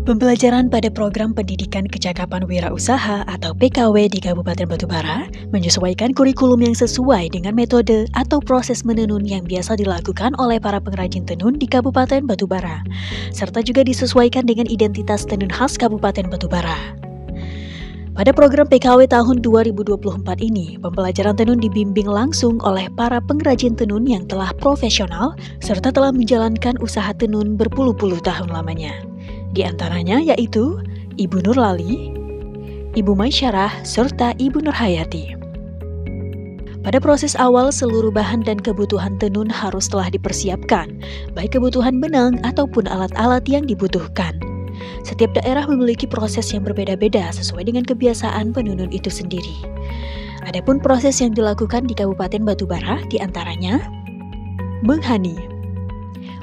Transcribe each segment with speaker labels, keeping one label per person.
Speaker 1: Pembelajaran pada program pendidikan kecakapan wirausaha atau PKW di Kabupaten Batubara menyesuaikan kurikulum yang sesuai dengan metode atau proses menenun yang biasa dilakukan oleh para pengrajin tenun di Kabupaten Batubara, serta juga disesuaikan dengan identitas tenun khas Kabupaten Batubara. Pada program PKW tahun 2024 ini, pembelajaran tenun dibimbing langsung oleh para pengrajin tenun yang telah profesional serta telah menjalankan usaha tenun berpuluh-puluh tahun lamanya. Di antaranya yaitu Ibu Nur Lali, Ibu Maisyarah, serta Ibu Nur Hayati. Pada proses awal, seluruh bahan dan kebutuhan tenun harus telah dipersiapkan, baik kebutuhan benang ataupun alat-alat yang dibutuhkan. Setiap daerah memiliki proses yang berbeda-beda sesuai dengan kebiasaan penenun itu sendiri. Adapun proses yang dilakukan di Kabupaten Batubara diantaranya menghani.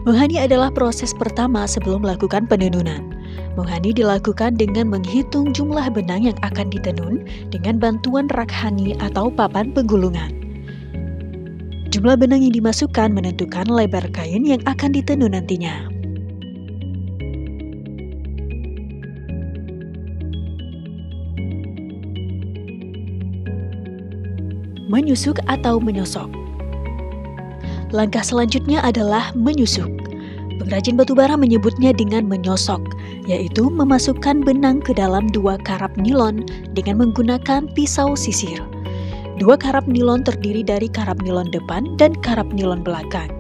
Speaker 1: Menghani adalah proses pertama sebelum melakukan penenunan. Menghani dilakukan dengan menghitung jumlah benang yang akan ditenun dengan bantuan rak hani atau papan penggulungan. Jumlah benang yang dimasukkan menentukan lebar kain yang akan ditenun nantinya. Menyusuk atau menyosok. Langkah selanjutnya adalah menyusuk. Pengrajin batubara menyebutnya dengan menyosok, yaitu memasukkan benang ke dalam 2 karab nilon dengan menggunakan pisau sisir. 2 karab nilon terdiri dari karab nilon depan dan karab nilon belakang.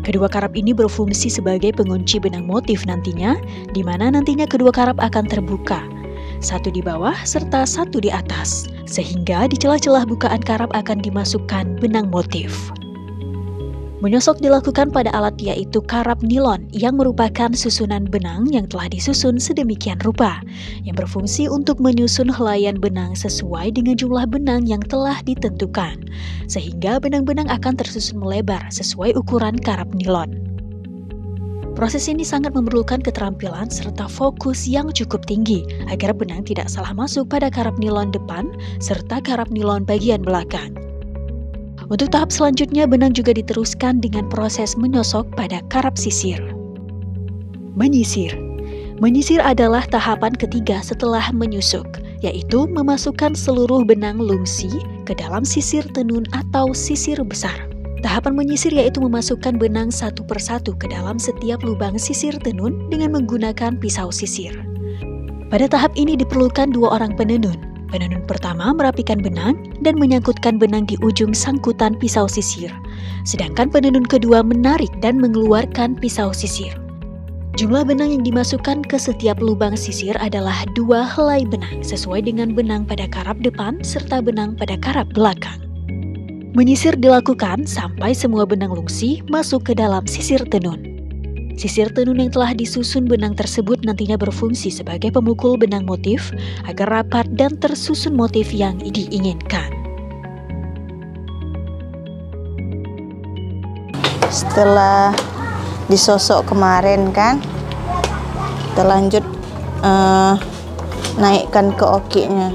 Speaker 1: Kedua karab ini berfungsi sebagai pengunci benang motif nantinya, di mana nantinya kedua karab akan terbuka, satu di bawah serta satu di atas, sehingga di celah-celah bukaan karab akan dimasukkan benang motif. Menyosok dilakukan pada alat yaitu karab nilon yang merupakan susunan benang yang telah disusun sedemikian rupa, yang berfungsi untuk menyusun helaian benang sesuai dengan jumlah benang yang telah ditentukan, sehingga benang-benang akan tersusun melebar sesuai ukuran karab nilon. Proses ini sangat memerlukan keterampilan serta fokus yang cukup tinggi agar benang tidak salah masuk pada karab nilon depan serta karab nilon bagian belakang. Untuk tahap selanjutnya, benang juga diteruskan dengan proses menyosok pada karab sisir. Menyisir. Menyisir adalah tahapan ketiga setelah menyusuk, yaitu memasukkan seluruh benang lungsi ke dalam sisir tenun atau sisir besar. Tahapan menyisir yaitu memasukkan benang satu persatu ke dalam setiap lubang sisir tenun dengan menggunakan pisau sisir. Pada tahap ini diperlukan 2 orang penenun. Penenun pertama merapikan benang dan menyangkutkan benang di ujung sangkutan pisau sisir. Sedangkan penenun kedua menarik dan mengeluarkan pisau sisir. Jumlah benang yang dimasukkan ke setiap lubang sisir adalah 2 helai benang sesuai dengan benang pada karab depan serta benang pada karab belakang. Menyisir dilakukan sampai semua benang lungsi masuk ke dalam sisir tenun. Sisir tenun yang telah disusun benang tersebut nantinya berfungsi sebagai pemukul benang motif agar rapat dan tersusun motif yang diinginkan.
Speaker 2: Setelah disosok kemarin kan, kita lanjut naikkan ke okinya.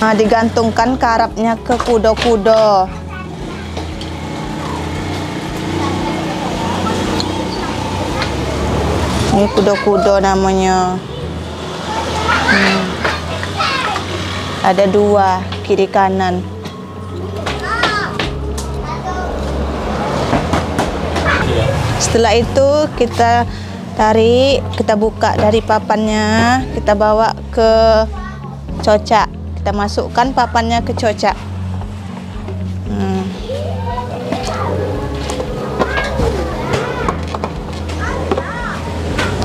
Speaker 2: Nah, digantungkan karabnya ke kudo-kudo. Ini kudo-kudo namanya. Ada 2, kiri kanan. Setelah itu kita tarik, kita buka dari papannya, kita bawa ke cocak. Kita masukkan papannya ke cocak.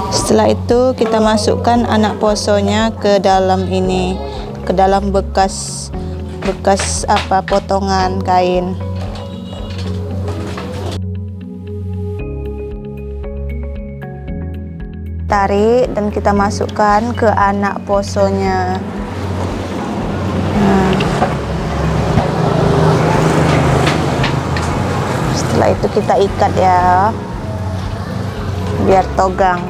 Speaker 2: Setelah itu kita masukkan anak posonya ke dalam ini, ke dalam bekas potongan kain. Tarik dan kita masukkan ke anak posonya. Setelah itu kita ikat ya, biar togang.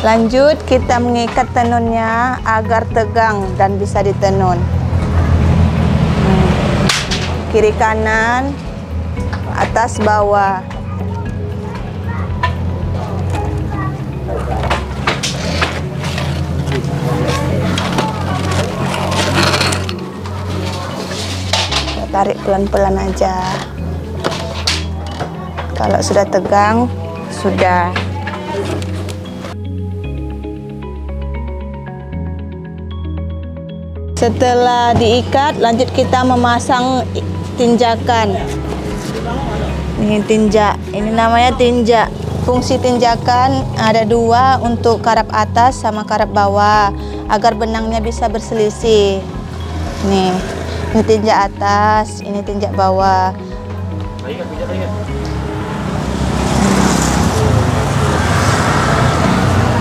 Speaker 2: Lanjut kita mengikat tenunnya agar tegang dan bisa ditenun. Kiri kanan, atas bawah. Kita tarik pelan-pelan aja. Kalau sudah tegang, sudah. Setelah diikat, lanjut kita memasang tinjakan. Ini tinjak, ini namanya tinjak. Fungsi tinjakan ada dua, untuk karab atas sama karab bawah, agar benangnya bisa berselisih. Nih, ini tinjak atas, ini tinjak bawah.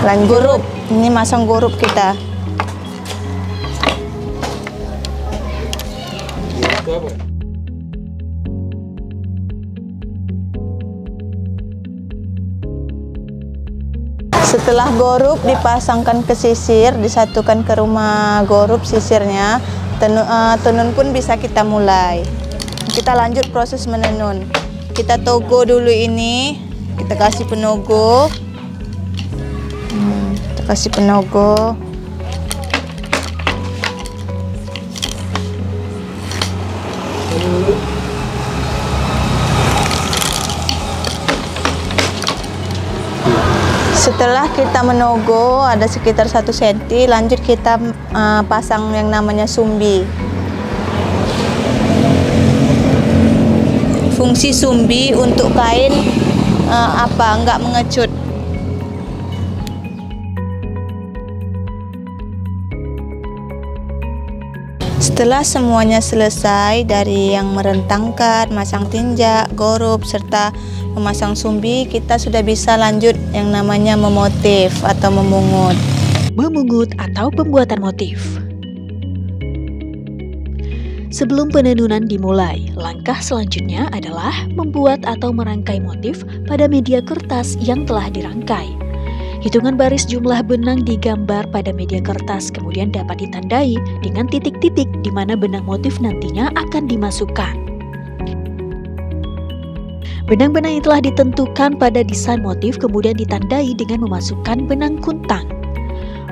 Speaker 2: Lanjut, gurup. Ini masang gurup kita. Setelah gorup dipasangkan ke sisir, disatukan ke rumah gorup sisirnya, tenun pun bisa kita mulai. Kita lanjut proses menenun. Kita togo dulu ini, kita kasih penogo. Kita kasih penogo. Setelah kita menogo ada sekitar 1 cm, lanjut kita pasang yang namanya sumbi. Fungsi sumbi untuk kain nggak mengecut. Setelah semuanya selesai, dari yang merentangkan, masang tinjak, gorup, serta memasang sumbi, kita sudah bisa lanjut yang namanya memotif atau memungut.
Speaker 1: Memungut atau pembuatan motif. Sebelum penenunan dimulai, langkah selanjutnya adalah membuat atau merangkai motif pada media kertas yang telah dirangkai. Hitungan baris jumlah benang digambar pada media kertas, kemudian dapat ditandai dengan titik-titik di mana benang motif nantinya akan dimasukkan. Benang-benang yang telah ditentukan pada desain motif kemudian ditandai dengan memasukkan benang kuntang.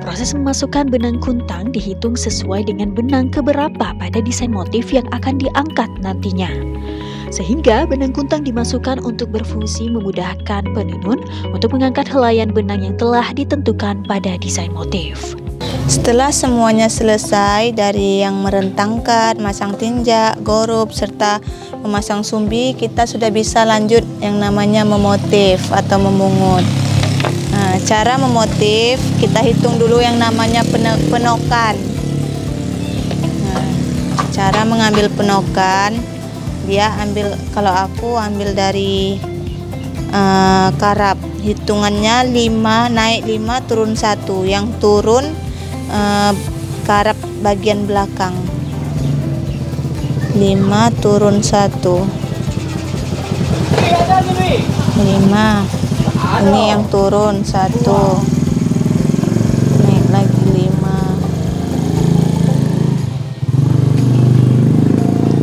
Speaker 1: Proses memasukkan benang kuntang dihitung sesuai dengan benang keberapa pada desain motif yang akan diangkat nantinya. Sehingga benang kuntang dimasukkan untuk berfungsi memudahkan penenun untuk mengangkat helaian benang yang telah ditentukan pada desain motif.
Speaker 2: Setelah semuanya selesai, dari yang merentangkan, masang tinjak, gorup, serta memasang sumbi, kita sudah bisa lanjut yang namanya memotif atau memungut. Nah, cara memotif, kita hitung dulu yang namanya penokan. Nah, cara mengambil penokan, dia ambil, kalau aku ambil dari karab, hitungannya 5, naik 5, turun 1. Yang turun karab bagian belakang. 5 turun 1. 5. Ini yang turun 1. Naik lagi 5.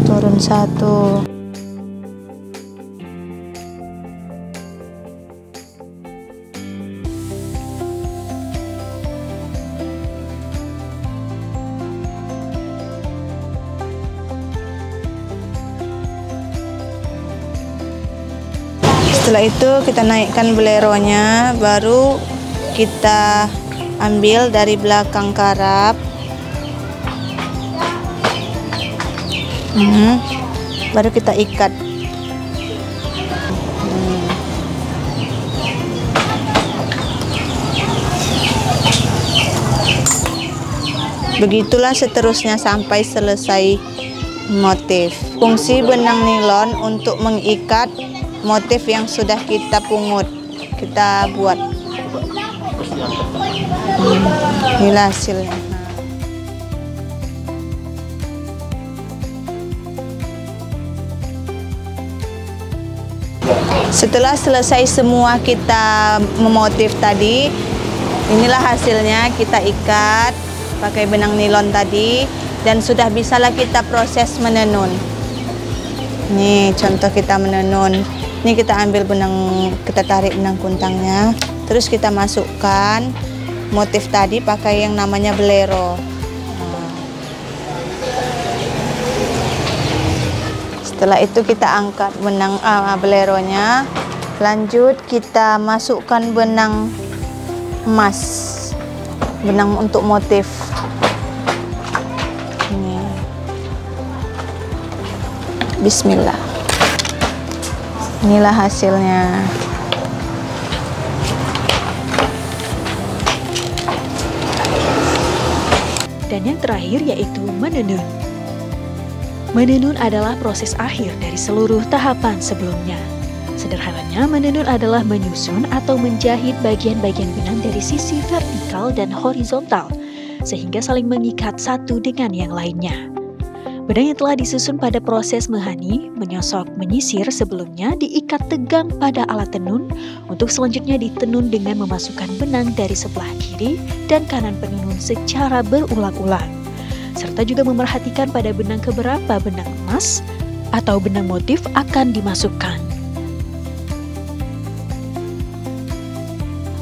Speaker 2: Turun 1. Setelah itu kita naikkan beleronya, baru kita ambil dari belakang karab. Baru kita ikat. Begitulah seterusnya sampai selesai motif. Fungsi benang nilon untuk mengikat motif yang sudah kita pungut, kita buat. Inilah hasilnya. Setelah selesai semua kita memotif tadi, inilah hasilnya. Kita ikat pakai benang nilon tadi dan sudah bisalah kita proses menenun. Nih contoh kita menenun. Ini kita ambil benang, kita tarik benang kuntangnya. Terus kita masukkan motif tadi pakai yang namanya bolero. Setelah itu kita angkat benang boleronya. Lanjut kita masukkan benang emas, benang untuk motif. Ini. Bismillah. Inilah hasilnya.
Speaker 1: Dan yang terakhir yaitu menenun. Menenun adalah proses akhir dari seluruh tahapan sebelumnya. Sederhananya, menenun adalah menyusun atau menjahit bagian-bagian benang dari sisi vertikal dan horizontal, sehingga saling mengikat satu dengan yang lainnya. Benang yang telah disusun pada proses menghani, menyosok, menyisir sebelumnya diikat tegang pada alat tenun, untuk selanjutnya ditenun dengan memasukkan benang dari sebelah kiri dan kanan penenun secara berulang-ulang, serta juga memerhatikan pada benang keberapa benang emas atau benang motif akan dimasukkan.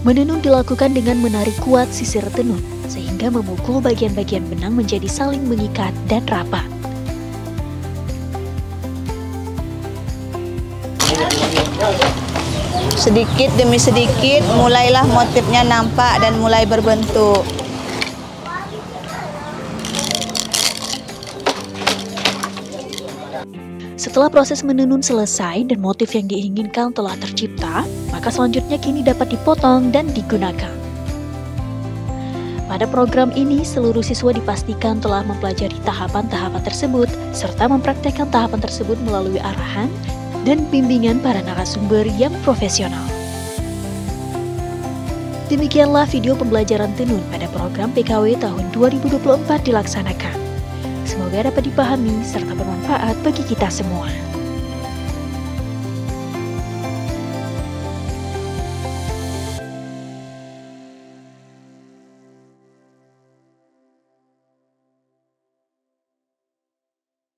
Speaker 1: Menenun dilakukan dengan menarik kuat sisir tenun, sehingga memukul bagian-bagian benang menjadi saling mengikat dan rapat.
Speaker 2: Sedikit demi sedikit mulailah motifnya nampak dan mulai berbentuk.
Speaker 1: Setelah proses menenun selesai dan motif yang diinginkan telah tercipta, maka selanjutnya kini dapat dipotong dan digunakan. Pada program ini, seluruh siswa dipastikan telah mempelajari tahapan-tahapan tersebut, serta mempraktekkan tahapan tersebut melalui arahan dan bimbingan para narasumber yang profesional. Demikianlah video pembelajaran tenun pada program PKW tahun 2024 dilaksanakan. Semoga dapat dipahami serta bermanfaat bagi kita semua.